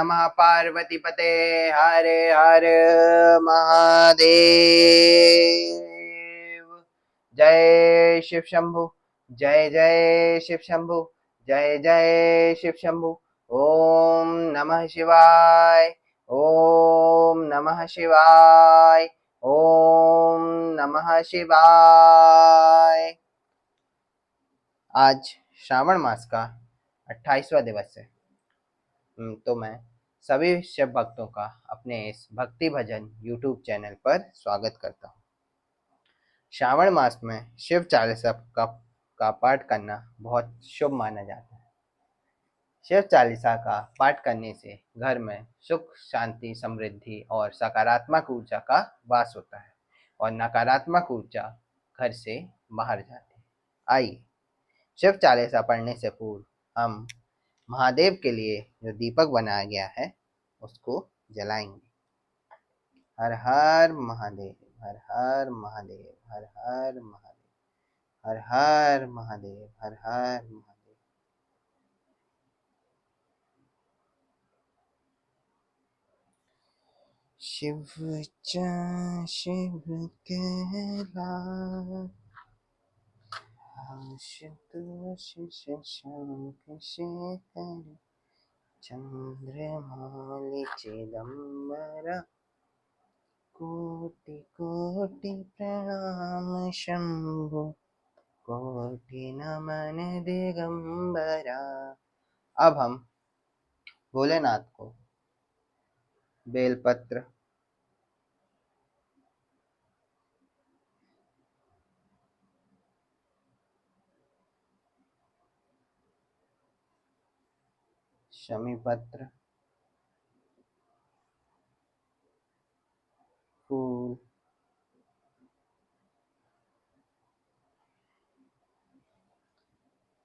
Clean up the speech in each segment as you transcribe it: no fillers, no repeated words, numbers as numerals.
नमः पार्वती पते हर हर महादेव। जय शिव शंभु, जय जय शिव शंभु, जय जय शिव शंभु। ओम नमः शिवाय, ओम नमः शिवाय, ओम नमः शिवाय। आज श्रावण मास का 28वां दिवस है। तो मैं सभी शिव भक्तों का अपने इस भक्ति भजन YouTube चैनल पर स्वागत करता हूँ। श्रावण मास में शिव चालीसा का पाठ करना बहुत शुभ माना जाता है। शिव चालीसा का पाठ करने से घर में सुख, शांति, समृद्धि और सकारात्मक ऊर्जा का वास होता है और नकारात्मक ऊर्जा घर से बाहर जाती है। आइए शिव चालीसा पढ़ने से पूर्व हम महादेव के लिए जो दीपक बनाया गया है उसको जलाएंगे। हर हर महादेव, हर हर महादेव, हर हर महादेव, हर हर महादेव, हर हर महादेव। शिव शिव कहला चंद्रमौलि चिदंबरा कोटि कोटि प्रणाम शंभु, कोटि नमन दिगंबरा। अब हम भोलेनाथ को बेलपत्र, शमी पत्र, फूल,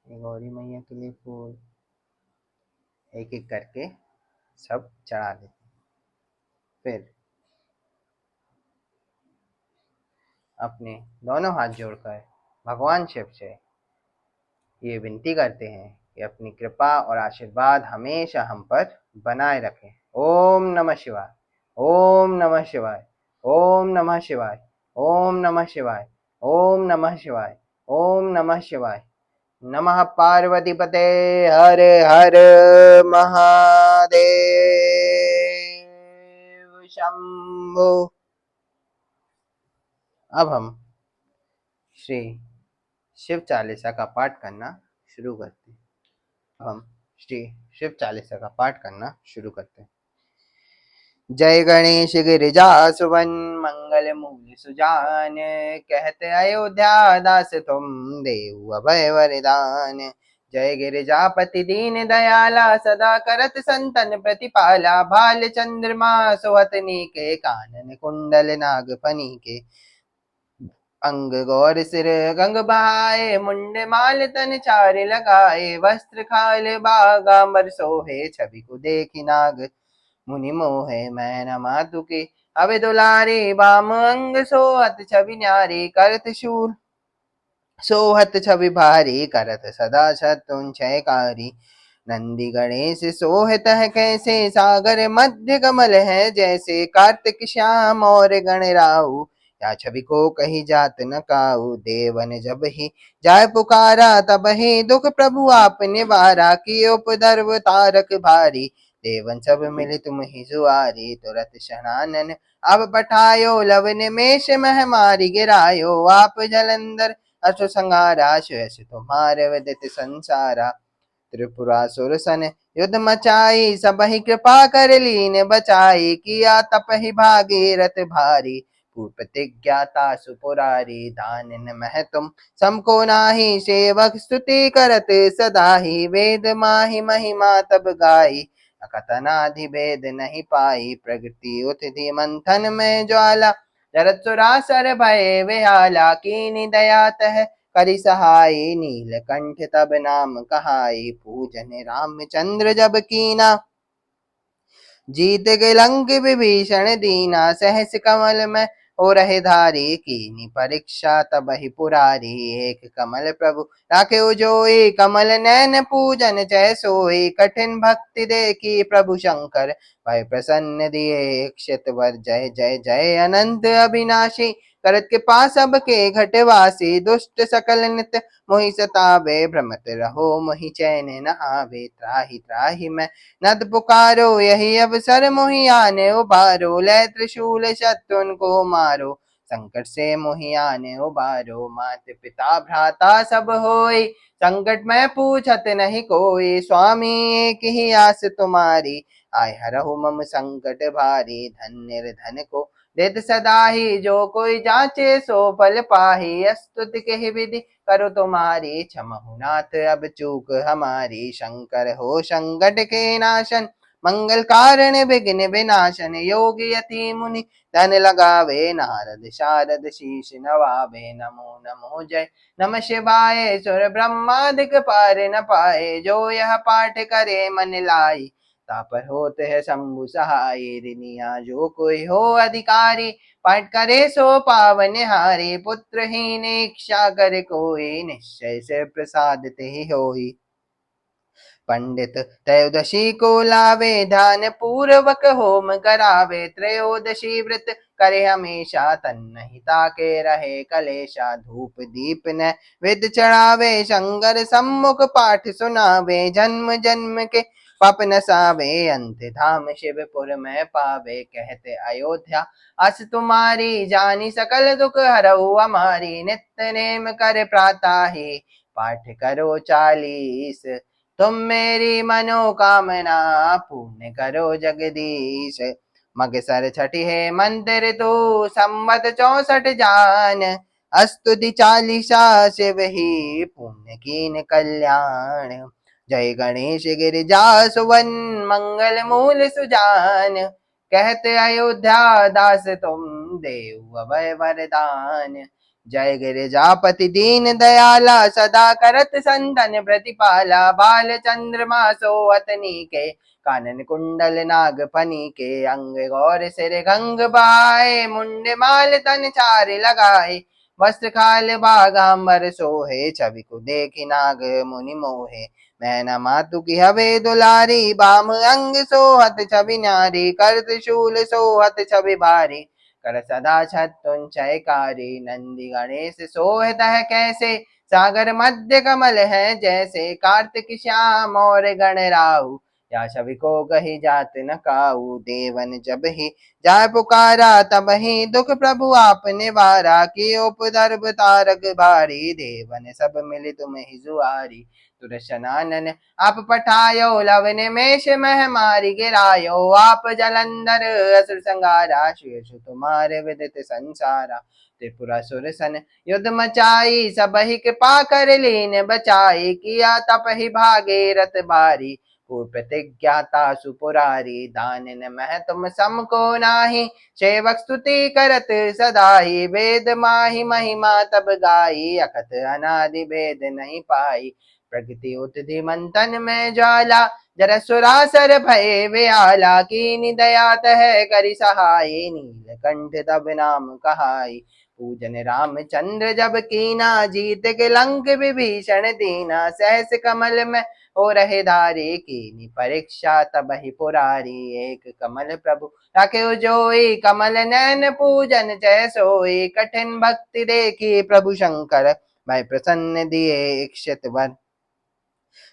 गौरी मैया के लिए फूल एक एक करके सब चढ़ा देते हैं। फिर अपने दोनों हाथ जोड़कर भगवान शिव से ये विनती करते हैं कि अपनी कृपा और आशीर्वाद हमेशा हम पर बनाए रखें। ओम नमः शिवाय, ओम नमः शिवाय, ओम नमः शिवाय, ओम नमः शिवाय, ओम नमः शिवाय, ओम नमः शिवाय। नमः पार्वती पते हर हर महादेव शंभु। अब हम श्री शिव चालीसा का पाठ करना शुरू करते हैं। हम श्री शिव चालीसा का पाठ करना शुरू करते हैं। जय गणेश गिरिजा सुवन मंगल मूल सुजान, कहते अयोध्या दास तुम देव अभय वरदान। जय गिरिजापति दीन दयाला, सदा करत संतन प्रतिपाला। भाल चंद्रमा सोहतनी के, कानन कुंडल नागफनी के। अंग गौर सिर गंग बहाए, मुंड माल तन चार लगाए। वस्त्र खाल बागांबर सोहे, छवि को देखी नाग मुनि मोहे। मैं न मातु के अवे दुलारे, बाम अंग सोहत छवि न्यारे। करत शूल सोहत छवि भारी, करत सदा शत्रुंजयकारी। नंदी गणेश सोहत है कैसे, सागर मध्य कमल है जैसे। कार्तिक श्याम और गणराऊ, या छवि को कही जात न काऊ। देवन जब ही जाय पुकारा, तब ही दुख प्रभु आप निवारा। की उपद्रव तारक भारी, देवन सब मिले तुम ही जुआरी। तुरत शनानन अब पठायो, लव निमेष मह मारी गिरायो। आप जलंधर अश्व संहारा, श्रेष्ठ तुम्हारे विदित संसारा। त्रिपुरासुर सन युद्ध मचाई, सब ही कृपा कर लीन बचाई। किया तप ही भागीरथ भारी, पूर्व प्रतिज्ञाता सुपुरारी। दानन मह तुम समको नाही, सेवक स्तुति करत सदा ही। वेद माहि महिमा तब गाई, कथनाधि भेद नहीं पाई। प्रगति उठि मंथन में ज्वाला, जरत सुरासर भय बेहाला। कीनि दया तह करि सहाय, नीलकंठ तब नाम कहाई। पूजन रामचंद्र जब कीना, जीत गए लंक विभीषण दीना। सहस कमल में हो रहे धारी कीनी परीक्षा तब ही पुरारी। एक कमल प्रभु राखे जोई, कमल नैन पूजन जय सोई। कठिन भक्ति देखी प्रभु शंकर, भय प्रसन्न दिए इक्षित वर। जय जय जय अनंत अविनाशी, करत के पास सबके घटवासी। दुष्ट सकल नित मोहि सतावे, भ्रमत रहो मोहि चैन न आवे। त्राहि त्राहि मैं नद पुकारो, यही अवसर मोहि आने उबारो। लै त्रिशूल शत्रुन को मारो, संकट से मोहि आने उबारो। मात पिता भ्राता सब होई, संकट में पूछत नहीं कोई। स्वामी एक ही आस तुम्हारी, आय हरहु मम संकट भारी। धन निर्धन को देत सदा ही, जो कोई जांचे सो फल पाही। स्तुति के विधि करो तुम्हारी, क्षमहु नाथ अब चूक हमारी। शंकर हो संकट के नाशन, मंगल कारण विघ्न विनाशन। योगी यति मुनि धन लगावे, नारद शारद शीश नवावे। नमो नमो जय नमः शिवाय, सुर ब्रह्मादिक पार न पाए। जो यह पाठ करे मन लाई, तापर होते है शंभु सहाय। रिनिया जो कोई हो अधिकारी, पाठ करे सो पावन हारे। पुत्रहीन इच्छा कर कोई, निश्चय से प्रसाद ते होई। पंडित त्रयोदशी को लावे, ध्यान पूर्वक होम करावे। त्रयोदशी व्रत करे हमेशा, तन हिता के रहे कलेशा। धूप दीप न विद चढ़ावे, शंकर सम्मुख पाठ सुनावे। जन्म जन्म के पाप नसावे, अंत धाम शिवपुर में पावे। कहते अयोध्या अस तुम्हारी, जानी सकल दुख हरऊ हमारी। नित्य नेम कर प्रातः, पाठ करो 40। तुम मेरी मनोकामना, पूर्ण करो जगदीश। मगसर छठी है मंदिर तो, संवत 64 जान। अस्तुति 40 शिव ही, पुण्य कीन कल्याण। जय गणेश गिरिजा सुवन, मंगल मूल सुजान। कहते अयोध्या दास तुम, देव अभय वरदान। जय गिरिजापति दीन दयाला, सदा करत संतन प्रतिपाला। बाल चंद्रमा सोअतनी के, कानन कुंडल नाग फनी के। अंग गौर सिर गंग बाए, मुंड माल तन चार लगाए। वस्त्र खाल बागाम्बर सोहे, छवि को देखी नाग मुनि मोहे। मैना मातु की हवे दुलारी, बाम अंग सोहत छवि न्यारी। कर त्रिशूल सोहत छवि भारी, कर सदा छत्तुंचयकारी। नंदी गणेश सोहतः कैसे, सागर मध्य कमल है जैसे। कार्तिक श्याम और गणराहु, या छवि को कही जात न काऊ। देवन जब ही जाय पुकारा, तब ही दुख प्रभु आपने वारा। की उपदर्भ तारक भारी, देवन सब मिली तुम ही जुआरी। सुदर्शनानन आप पठायो, लव निमेष मह मारी गिरायो। आप जलंधर असुर संगारा, शीर्ष तुम्हारे विदित संसारा। त्रिपुरासुर सन युद्ध मचाई, सब ही कृपा कर लीन बचाई। किया तप ही भागे रथ बारी, पूर्व प्रतिज्ञाता सुपुरारी। दानन मह तुम सम को नाही, सेवक स्तुति करत सदाई। वेद माही महिमा तब गाई, अकथ अनादि भेद नहीं पाई। प्रगति उतधि मंथन में ज्वाला, जरा सुरासर भय व्याला। कीनि दया तह करि सहाय, नीलकंठ तब नाम कहाई। पूजन रामचंद्र जब कीना, जीत के लंक विभीषण दीना। सहस कमल में हो रहे धारी, कीनी परीक्षा तब ही पुरारी। एक कमल प्रभु राखे जोई, कमल नैन पूजन जय सोई। कठिन भक्ति देखी प्रभु शंकर, भय प्रसन्न दिए इक्षित वर।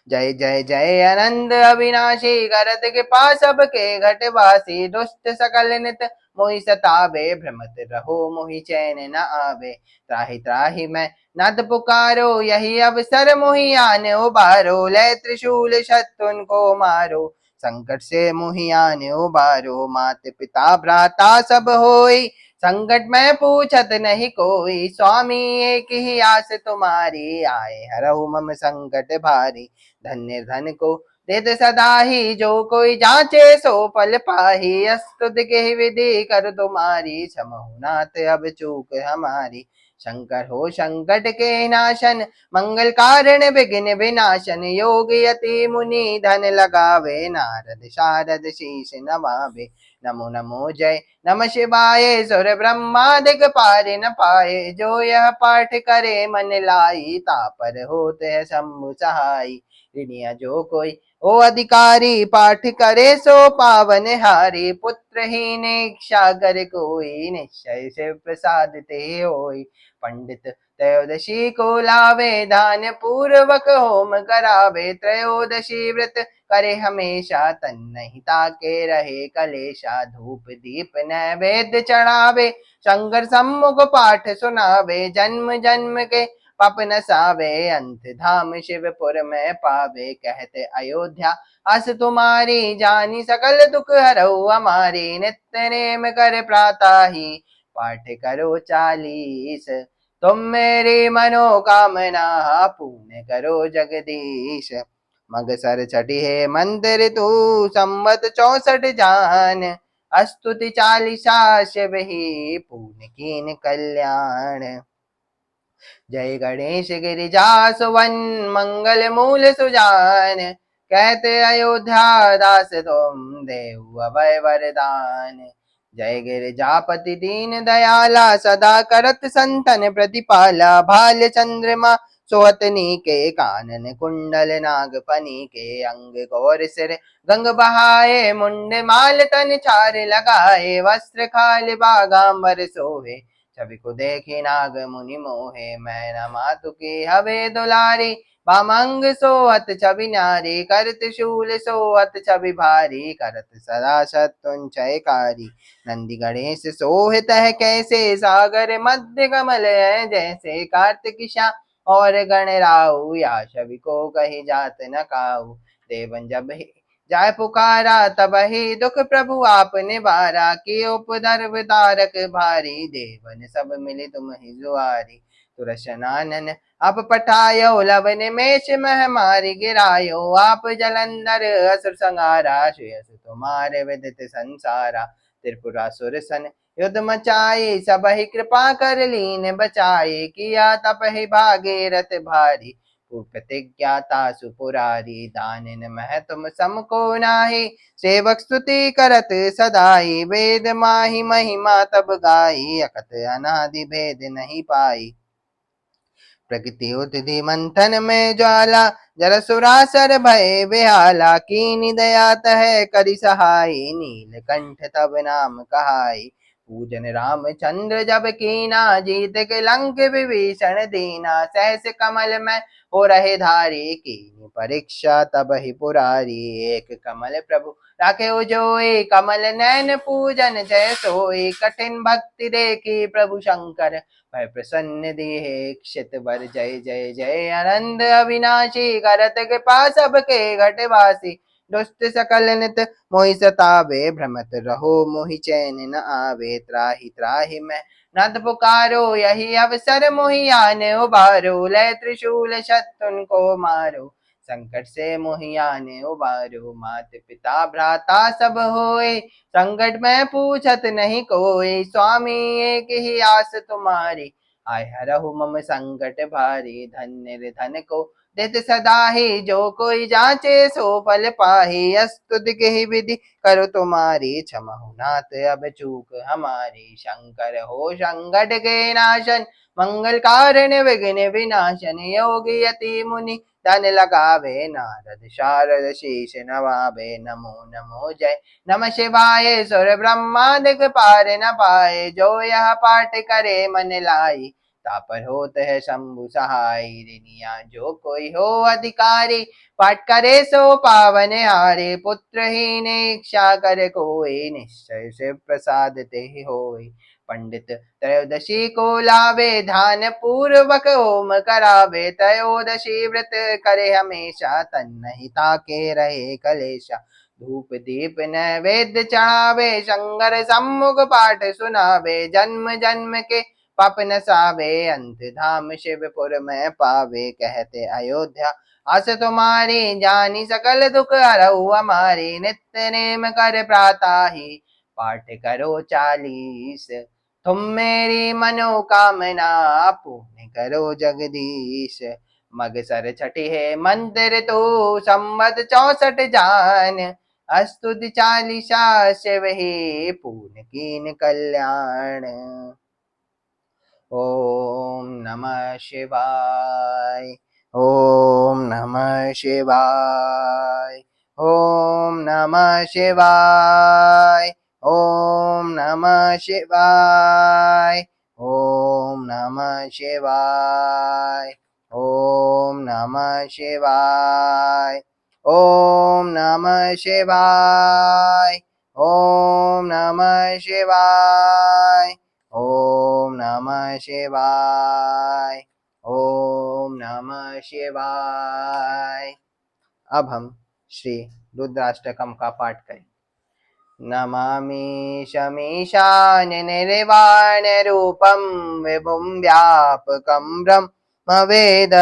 जय जय जय अनंत अविनाशी, करत कृपा सबके घटवासी। दुष्ट सकल नित मोहि सतावे, भ्रमत रहो मोहि चैन न आवे। त्राहि त्राहि मैं नद पुकारो, यही अवसर मोहि आने उबारो। लै त्रिशूल शत्रुन को मारो, संकट से मोहि आने उबारो। मात पिता भ्राता सब होई, संकट में पूछत नहीं कोई। स्वामी एक ही आस तुम्हारी, आए हरहु मम संकट भारी। धन निर्धन को देत सदा ही, जो कोई जांचे सो फल पाही। स्तुति के विधि कर तुम्हारी, क्षमहु नाथ अब चूक हमारी। शंकर हो संकट के नाशन, मंगल कारण विघ्न विनाशन, योग यति मुनि धन लगावे, नारद शारद शीस नवावे। नमो नमो जय नमः शिवाय, सुर ब्रह्मादिक पार न पाए, जो यह पाठ करे मन लाई, तापर होते है शंभु सहाय। ऋणिया जो कोई ओ अधिकारी, पाठ करे सो पावन हारी, पुत्रहीन इच्छा कर कोई, निश्चय से प्रसाद ते होई। पंडित त्रयोदशी को लावे, दान पूर्वक होम करावे, त्रयोदशी व्रत करे हमेशा, तन नहीं ताके रहे कलेशा। धूप दीप नैवेद्य चढ़ावे, शंकर सम्मुख पाठ सुनावे, जन्म जन्म के पाप नसावे, अंत धाम शिवपुर में पावे। कहते अयोध्या अस तुम्हारी, जानी सकल दुख हरऊ हमारी, नित्य नेम कर प्रातः ही, पाठ करो 40। तुम मेरी मनोकामना, पूर्ण करो जगदीश। मगसर छठी है मंदिर तू, संवत 64 जान, अस्तुति 40 शिव ही, पूर्ण कीन कल्याण। जय गणेश गिरिजा सुवन, मंगल मूल सुजान, कहते अयोध्या दास तुम देव अभय वरदान। जय गिरिजापति दीन दयाला, सदा करत संतन प्रतिपाला, भाल चंद्रमा सोहतनी के, कानन कुंडल नाग फनी के, अंग गौर सिर गंग बहाए, मुंड माल तन चार लगाए, वस्त्र खाल बागांबर सोहे, छवि को देखी नाग मुनि मोहे, मैना मातु की हवे दुलारी, बामंग सोहत छवि नारी, करत शूल सोहत छवि भारी, करत सदा शत्रुंजयकारी। नंदी गणेश सोहित है कैसे, सागर मध्य कमल है जैसे, कार्तिक और गणराऊ, या छवि को कही जात न काऊ। देवन जब जाय पुकारा, तब ही दुख प्रभु आपने बारा, कि उपद्रव तारक भारी, देवन सब मिले तुम ही जुआरी। तुरसनानन अब पठायो, लवन मेष मह मारी गिरायो, आप जलंधर असुर संहारा, श्रेयस तुम्हारे विदित संसारा। त्रिपुरासुर सन युद्ध मचाए, सब ही कृपा कर लीन बचाए, किया तप ही भागीरथ भारी, प्रतिज्ञाता सुपुरारी। दानिन मह तुम समको नाही, सेवक स्तुति करत सदाई, वेद माही महिमा तब गाई, अकत अनादि भेद नहीं पाई। प्रकृति उतधि मंथन में ज्वाला, जर सुरासर भय बेहाला, कीनि दया तह करि सहाई, नीलकंठ तब नाम कहाई। पूजन रामचंद्र जब कीना, जीत के लंक विभीषण दीना, सहस कमल में हो रहे धारी, कीनी परीक्षा तब ही पुरारी। एक कमल प्रभु राखे जोई, कमल नैन पूजन जय सोई, कठिन भक्ति देखी प्रभु शंकर, भय प्रसन्न दिए क्षित बर। जय जय जय आनंद अविनाशी, करत कृपा सबके घटवासी, दुष्ट सकल नित मोहि सतावे, भ्रमत रहो मोहि चैन न आवे। त्राहि त्राहि मैं नत पुकारो, यही अवसर मोहि आने उबारो, लय त्रिशूल शत्रुन को मारो, संकट से मोहि आने उबारो। मात पिता भ्राता सब होए, संकट में पूछत नहीं कोई, स्वामी एक ही आस तुम्हारी, आय हरहु मम संकट भारी। धन्य रे धन को देत सदा ही, जो कोई जाचे सो फल पाही, स्तुति के ही विधि करो तुम्हारी, क्षमहु नाथ अब चूक हमारी। शंकर हो संकट के नाशन, मंगल कारण विघ्न विनाशन, योगी यति मुनि धन लगावे, नारद शारद शीश नवावे। नमो नमो जय नमः शिवाय, सुर ब्रह्मादिक पार न पाए, जो यह पाठ करे मन लाई, तापर होत है शंभु सहाय। ऋणिया जो कोई हो अधिकारी, पाठ करे सो पावन हारे, पुत्रहीन इच्छा कर कोई, निश्चय से प्रसाद ते होई। पंडित त्रयोदशी को लावे, ध्यान पूर्वक होम करावे, त्रयोदशी व्रत करे हमेशा, तन नहीं ताके रहे कलेशा। धूप दीप नैवेद्य चढ़ावे, शंकर सम्मुख पाठ सुनावे, जन्म जन्म के पाप नसावे, अंत धाम शिवपुर में पावे। कहते अयोध्या अस तुम्हारी, जानी सकल दुख हरऊ हमारी, नित्य नेम कर प्रातः ही, पाठ करो 40। तुम मेरी मनोकामना पूर्ण करो जगदीश। मगसर छठी है मंदिर तो संवत 64 जान। अस्तुति चालीसा शिव ही पूर्ण कीन कल्याण। ओम नमः शिवाय। ओम नमः शिवाय। ओम नमः शिवाय। ओम नमः शिवाय। ओम नमः शिवाय। ओम नमः शिवाय। ओम नमः शिवाय। ओम नमः शिवाय। ओम नमः शिवाय। ओम नमः शिवाय। अब हम श्री रुद्राष्टकम का पाठ करें। नमामि शमीशान निर्वाण रूपं विभुं व्यापकं ब्रह्मवेद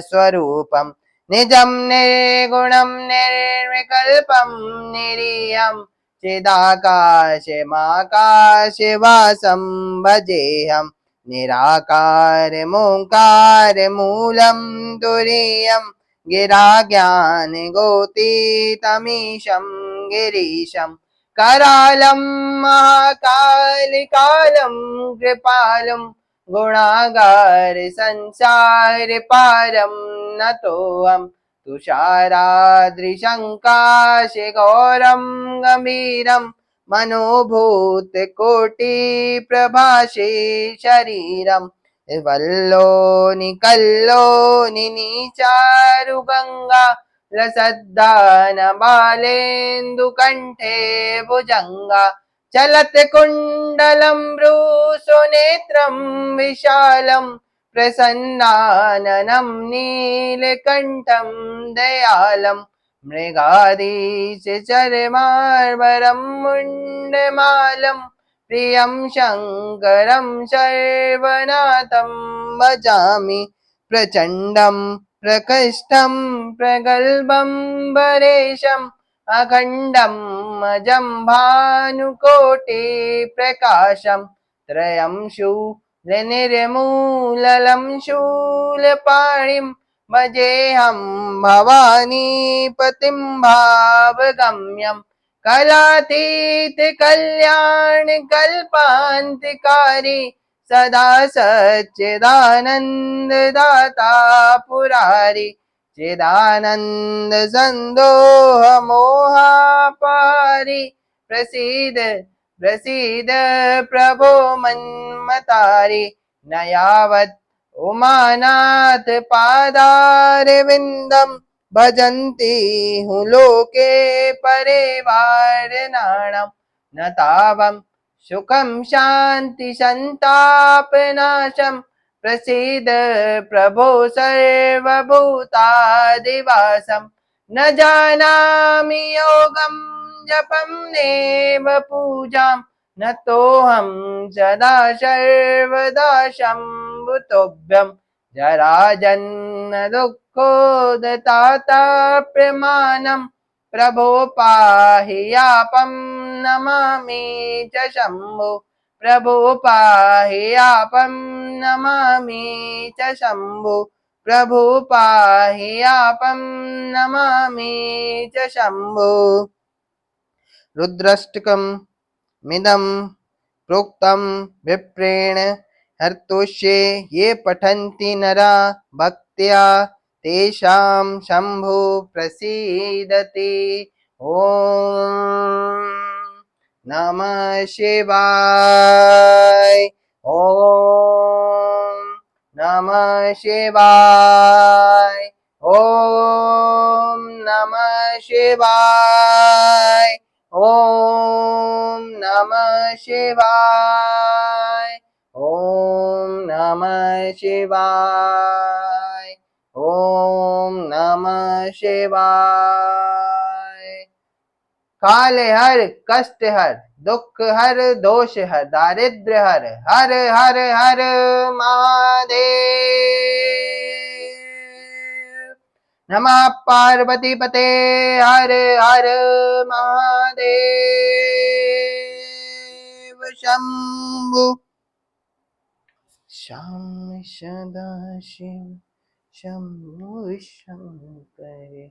स्वरूपं निजं निर्गुणं निर्विकल्पं निरीयं चिदाकाशमाकाशवासं भजेऽहं निराकारमोङ्कारमूलं तुरीयं गिराज्ञानगोतीतमीशं गिरीशम् करालं महाकालिकालं कृपालं गुणागार संसार पारं नतोऽहं तुषाराद्रिशङ्काशगौरं गम्भीरं मनोभूतकोटिप्रभासे शरीरं वल्लोनिकल्लोनि नीचारुगङ्गा लसद्दानबालेन्दुकण्ठे भुजङ्गा चलत्कुण्डलं भ्रूसुनेत्रं विशालं प्रसन्नाननं नीलकण्ठं दयालं मृगाधीशचर्मार्वरं मुण्डमालं प्रियं शङ्करं सर्वनाथं भजामि प्रचण्डं प्रकृष्टं प्रगल्भं परेशम् अखण्डं अजं भानुकोटिप्रकाशं त्रयं शूलनिर्मूलनं शूलपाणिं भजेऽहं भवानीपतिं भावगम्यं कलातीतकल्याणकल्पान्तिकारी सदा सच्चिदानन्ददाता पुरारी चिदानन्द सन्दोह मोहापारि प्रसीद प्रसीद प्रभो मन्मतारि न यावत् उमानाथ पादारविन्दं भजन्ति हूँ लोके परिवारणां न तावं सुखं शान्ति संतापनाशं प्रसीद प्रभो सर्वभूतादिवासं न जानामि योगं जपं नेव पूजां न तोऽहं सदा सर्वदा शम्भुतोभ्यं जराजन्म दुःखोदताताप्यमानं प्रभो पाहि यापं नमामि च शम्भो प्रभो पाहि यापं नमामि च शम्भो प्रभो पाहि यापं नमामि च शम्भो। रुद्राष्टकम् मिदं प्रोक्तं विप्रेण हर्तुष्ये ये पठन्ति नरा भक्त्या तेषां शम्भु प्रसीदति। ॐ नमः शिवाय। ॐ नमः शिवाय। ॐ नमः शिवाय। ॐ नमः शिवाय। ॐ नमः शिवाय। ॐ नमः शिवाय। काल हर कष्ट हर दुख हर दोष हर दारिद्र्य हर हर हर हर महादेव। नमः पार्वती पते हर हर महादेव शंभु। श्याम सदा शिव शंभु शंकर,